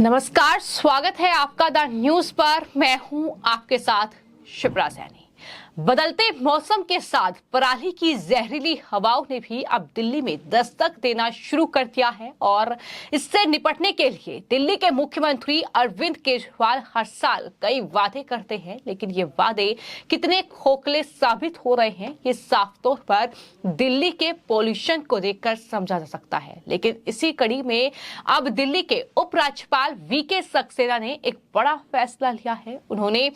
नमस्कार, स्वागत है आपका द न्यूज पर। मैं हूं आपके साथ शिप्रा सैनी। बदलते मौसम के साथ पराली की जहरीली हवाओं ने भी अब दिल्ली में दस्तक देना शुरू कर दिया है और इससे निपटने के लिए दिल्ली के मुख्यमंत्री अरविंद केजरीवाल हर साल कई वादे करते हैं, लेकिन ये वादे कितने खोखले साबित हो रहे हैं ये साफ तौर पर दिल्ली के पॉल्यूशन को देखकर समझा जा सकता है। लेकिन इसी कड़ी में अब दिल्ली के उपराज्यपाल वीके सक्सेना ने एक बड़ा फैसला लिया है। उन्होंने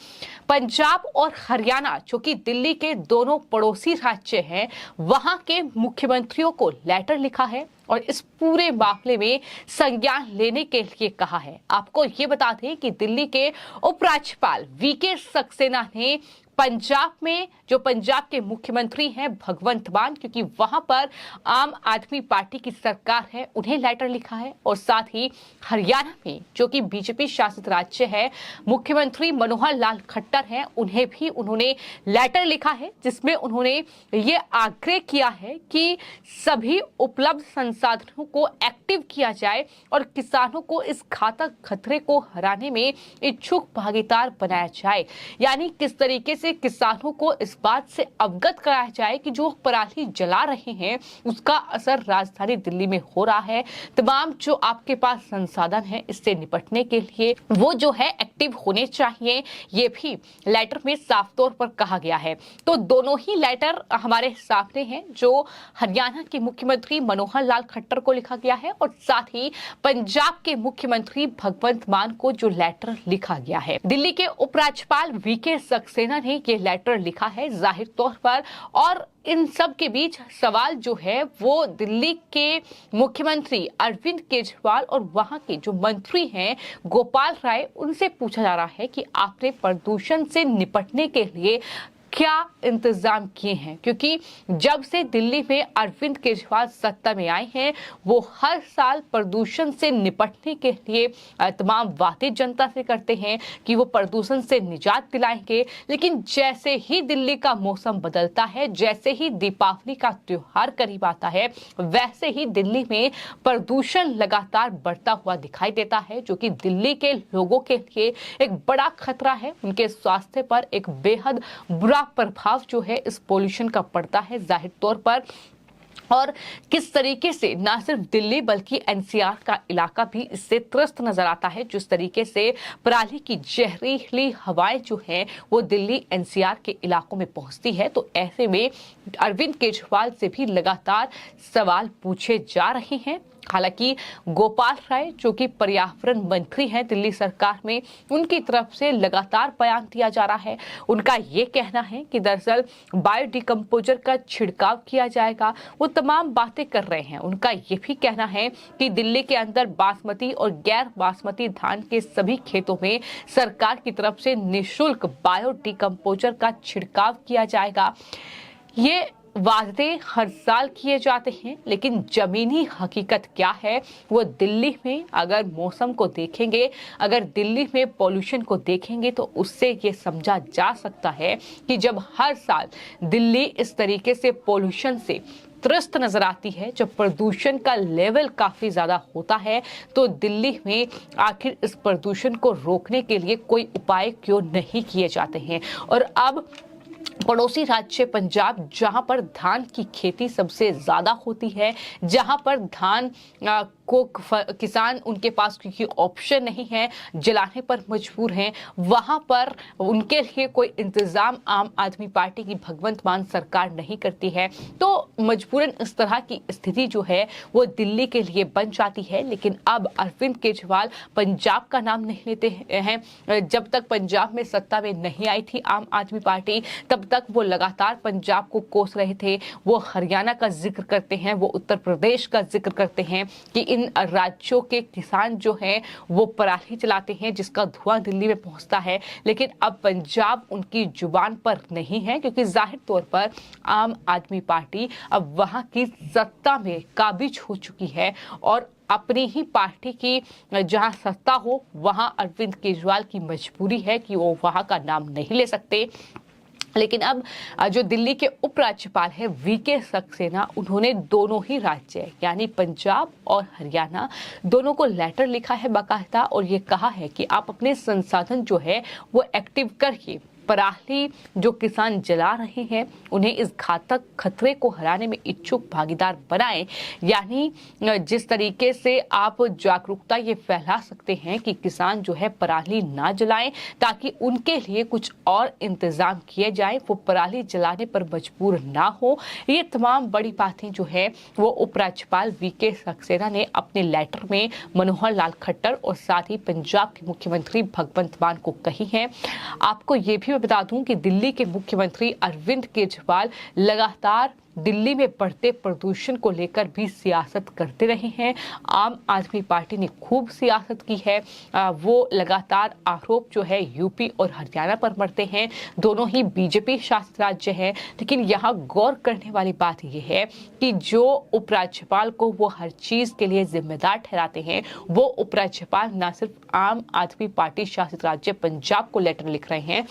पंजाब और हरियाणा, जो कि दिल्ली के दोनों पड़ोसी राज्य हैं, वहां के मुख्यमंत्रियों को लेटर लिखा है और इस पूरे मामले में संज्ञान लेने के लिए कहा है। आपको ये बता दें कि दिल्ली के उपराज्यपाल वीके सक्सेना ने पंजाब में, जो पंजाब के मुख्यमंत्री हैं भगवंत मान, क्योंकि वहां पर आम आदमी पार्टी की सरकार है, उन्हें लेटर लिखा है। और साथ ही हरियाणा में, जो कि बीजेपी शासित राज्य है, मुख्यमंत्री मनोहर लाल खट्टर हैं, उन्हें भी उन्होंने लेटर लिखा है, जिसमें उन्होंने ये आग्रह किया है कि सभी उपलब्ध संसाधनों को एक्टिव किया जाए और किसानों को इस घातक खतरे को हराने में इच्छुक भागीदार बनाया जाए। यानी किस तरीके से किसानों को इस बात से अवगत कराया जाए कि जो पराली जला रहे हैं उसका असर राजधानी दिल्ली में हो रहा है। तमाम जो आपके पास संसाधन है इससे निपटने के लिए वो जो है एक्टिव होने चाहिए, ये भी लेटर में साफ तौर पर कहा गया है। तो दोनों ही लेटर हमारे सामने हैं, जो हरियाणा के मुख्यमंत्री मनोहर लाल खट्टर को लिखा गया है और साथ ही पंजाब के मुख्यमंत्री भगवंत मान को जो लेटर लिखा गया है। दिल्ली के उपराज्यपाल वीके सक्सेना ने ये लेटर लिखा है जाहिर तौर पर, और इन सब के बीच सवाल जो है वो दिल्ली के मुख्यमंत्री अरविंद केजरीवाल और वहां के जो मंत्री हैं गोपाल राय, उनसे पूछा जा रहा है कि आपने प्रदूषण से निपटने के लिए क्या इंतजाम किए हैं, क्योंकि जब से दिल्ली में अरविंद केजरीवाल सत्ता में आए हैं वो हर साल प्रदूषण से निपटने के लिए तमाम वादे जनता से करते हैं कि वो प्रदूषण से निजात दिलाएंगे। लेकिन जैसे ही दिल्ली का मौसम बदलता है, जैसे ही दीपावली का त्योहार करीब आता है, वैसे ही दिल्ली में प्रदूषण लगातार बढ़ता हुआ दिखाई देता है, जो कि दिल्ली के लोगों के लिए एक बड़ा खतरा है। उनके स्वास्थ्य पर एक बेहद बुरा प्रभाव जो है इस पॉल्यूशन का पड़ता है जाहिर तौर पर। और किस तरीके से न सिर्फ दिल्ली बल्कि एनसीआर का इलाका भी इससे त्रस्त नजर आता है। जिस तरीके से पराली की जहरीली हवाएं जो हैं वो दिल्ली एनसीआर के इलाकों में पहुंचती है, तो ऐसे में अरविंद केजरीवाल से भी लगातार सवाल पूछे जा रहे हैं। हालांकि गोपाल राय, जो कि पर्यावरण मंत्री हैं दिल्ली सरकार में, उनकी तरफ से लगातार बयान दिया जा रहा है। उनका ये कहना है कि दरअसल बायोडिकम्पोजर का छिड़काव किया जाएगा, वो तमाम बातें कर रहे हैं। उनका ये भी कहना है कि दिल्ली के अंदर बासमती और गैर बासमती धान के सभी खेतों में सरकार की तरफ से निःशुल्क बायोडिकम्पोजर का छिड़काव किया जाएगा। ये वादे हर साल किए जाते हैं, लेकिन जमीनी हकीकत क्या है वो दिल्ली में अगर मौसम को देखेंगे, अगर दिल्ली में पॉल्यूशन को देखेंगे, तो उससे ये समझा जा सकता है कि जब हर साल दिल्ली इस तरीके से पॉल्यूशन से त्रस्त नजर आती है, जब प्रदूषण का लेवल काफी ज्यादा होता है, तो दिल्ली में आखिर इस प्रदूषण को रोकने के लिए कोई उपाय क्यों नहीं किए जाते हैं। और अब पड़ोसी राज्य पंजाब, जहां पर धान की खेती सबसे ज्यादा होती है, जहां पर धान को किसान, उनके पास क्योंकि ऑप्शन नहीं है, जलाने पर मजबूर हैं, वहां पर उनके लिए कोई इंतजाम आम आदमी पार्टी की भगवंत मान सरकार नहीं करती है, तो मजबूरन इस तरह की स्थिति जो है वो दिल्ली के लिए बन जाती है। लेकिन अब अरविंद केजरीवाल पंजाब का नाम नहीं लेते हैं। जब तक पंजाब में सत्ता में नहीं आई थी आम आदमी पार्टी, तब तक वो लगातार पंजाब को कोस रहे थे। वो हरियाणा का जिक्र करते हैं, वो उत्तर प्रदेश का जिक्र करते हैं कि इन राज्यों के किसान जो हैं वो पराली जलाते हैं जिसका धुआं दिल्ली में पहुंचता है। लेकिन अब पंजाब उनकी जुबान पर नहीं है, क्योंकि जाहिर तौर पर आम आदमी पार्टी अब वहां की सत्ता में काबिज हो चुकी है और अपनी ही पार्टी की जहां सत्ता हो वहां अरविंद केजरीवाल की मजबूरी है कि वो वहां का नाम नहीं ले सकते। लेकिन अब जो दिल्ली के उपराज्यपाल हैं वीके सक्सेना, उन्होंने दोनों ही राज्य यानी पंजाब और हरियाणा दोनों को लेटर लिखा है बाकायदा, और ये कहा है कि आप अपने संसाधन जो है वो एक्टिव करके पराली जो किसान जला रहे हैं उन्हें इस घातक खतरे को हराने में इच्छुक भागीदार बनाएं। यानी जिस तरीके से आप जागरूकता ये फैला सकते हैं कि किसान जो है पराली ना जलाएं, ताकि उनके लिए कुछ और इंतजाम किए जाए, वो पराली जलाने पर मजबूर ना हो। ये तमाम बड़ी बातें जो है वो उपराज्यपाल वीके सक्सेना ने अपने लेटर में मनोहर लाल खट्टर और साथ ही पंजाब के मुख्यमंत्री भगवंत मान को कही है। आपको ये भी मैं बता दूं कि दिल्ली के मुख्यमंत्री अरविंद केजरीवाल लगातार दिल्ली में बढ़ते प्रदूषण को लेकर भी सियासत करते रहे हैं। आम आदमी पार्टी ने खूब सियासत की है। वो लगातार आरोप जो है यूपी और हरियाणा पर मरते हैं, दोनों ही बीजेपी शासित राज्य हैं। लेकिन यहाँ गौर करने वाली बात यह है कि जो उपराज्यपाल को वो हर चीज के लिए जिम्मेदार ठहराते हैं, वो उपराज्यपाल न सिर्फ आम आदमी पार्टी शासित राज्य पंजाब को लेटर लिख रहे हैं,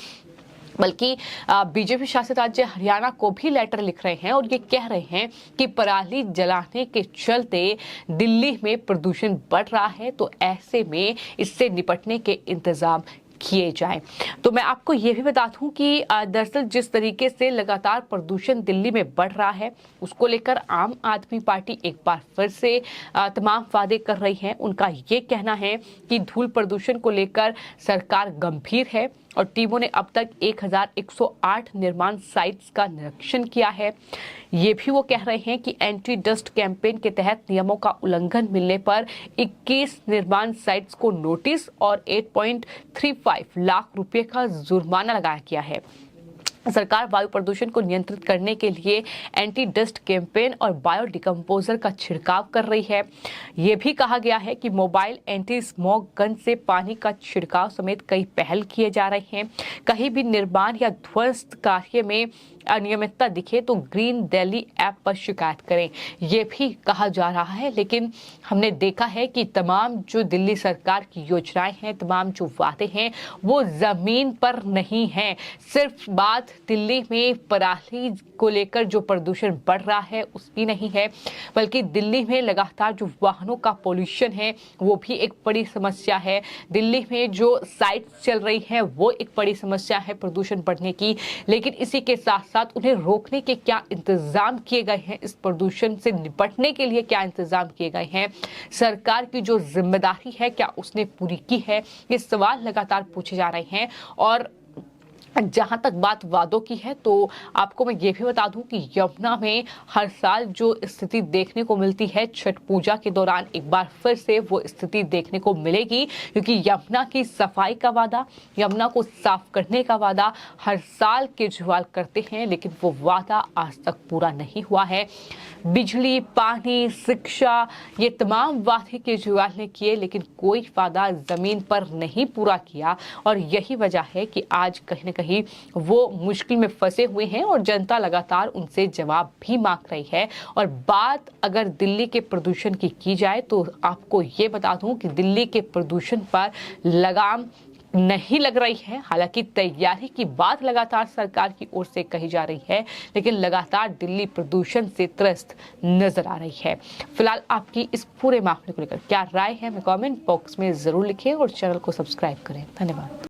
बल्कि बीजेपी शासित राज्य हरियाणा को भी लेटर लिख रहे हैं और ये कह रहे हैं कि पराली जलाने के चलते दिल्ली में प्रदूषण बढ़ रहा है, तो ऐसे में इससे निपटने के इंतजाम किए जाएं। तो मैं आपको ये भी बता दूं कि दरअसल जिस तरीके से लगातार प्रदूषण दिल्ली में बढ़ रहा है, उसको लेकर आम आदमी पार्टी एक बार फिर से तमाम वादे कर रही है। उनका ये कहना है कि धूल प्रदूषण को लेकर सरकार गंभीर है और टीमों ने अब तक 1108 निर्माण साइट्स का निरीक्षण किया है। ये भी वो कह रहे हैं कि एंटी डस्ट कैंपेन के तहत नियमों का उल्लंघन मिलने पर 21 निर्माण साइट्स को नोटिस और 8.35 लाख रुपए का जुर्माना लगाया गया है। सरकार वायु प्रदूषण को नियंत्रित करने के लिए एंटी डस्ट कैंपेन और बायो डिकम्पोजर का छिड़काव कर रही है। ये भी कहा गया है कि मोबाइल एंटी स्मोक गन से पानी का छिड़काव समेत कई पहल किए जा रहे हैं। कहीं भी निर्माण या ध्वस्त कार्य में अनियमितता दिखे तो ग्रीन दिल्ली ऐप पर शिकायत करें, ये भी कहा जा रहा है। लेकिन हमने देखा है कि तमाम जो दिल्ली सरकार की योजनाएं हैं, तमाम जो वादे हैं, वो जमीन पर नहीं है। सिर्फ बात दिल्ली में पराली को लेकर जो प्रदूषण बढ़ रहा है उसकी नहीं है, बल्कि दिल्ली में लगातार जो वाहनों का पोल्यूशन है वो भी एक बड़ी समस्या है। दिल्ली में जो साइट्स चल रही हैं वो एक बड़ी समस्या है प्रदूषण बढ़ने की। लेकिन इसी के साथ साथ उन्हें रोकने के क्या इंतजाम किए गए हैं, इस प्रदूषण से निपटने के लिए क्या इंतजाम किए गए हैं, सरकार की जो जिम्मेदारी है क्या उसने पूरी की है, ये सवाल लगातार पूछे जा रहे हैं। और जहां तक बात वादों की है तो आपको मैं ये भी बता दूं कि यमुना में हर साल जो स्थिति देखने को मिलती है छठ पूजा के दौरान एक बार फिर से वो स्थिति देखने को मिलेगी, क्योंकि यमुना की सफाई का वादा, यमुना को साफ करने का वादा हर साल केजरीवाल करते हैं, लेकिन वो वादा आज तक पूरा नहीं हुआ है। बिजली, पानी, शिक्षा, ये तमाम वादे केजरीवाल ने किए, लेकिन कोई वादा जमीन पर नहीं पूरा किया। और यही वजह है कि आज कहीं न कहीं वो मुश्किल में फंसे हुए हैं और जनता लगातार उनसे जवाब भी मांग रही है। और बात अगर दिल्ली के प्रदूषण की जाए तो आपको ये बता दूं कि दिल्ली के प्रदूषण पर लगाम नहीं लग रही है। हालांकि तैयारी की बात लगातार सरकार की ओर से कही जा रही है, लेकिन लगातार दिल्ली प्रदूषण से त्रस्त नजर आ रही है। फिलहाल आपकी इस पूरे मामले को लेकर क्या राय है, हमें कमेंट बॉक्स में जरूर लिखें और चैनल को सब्सक्राइब करें। धन्यवाद।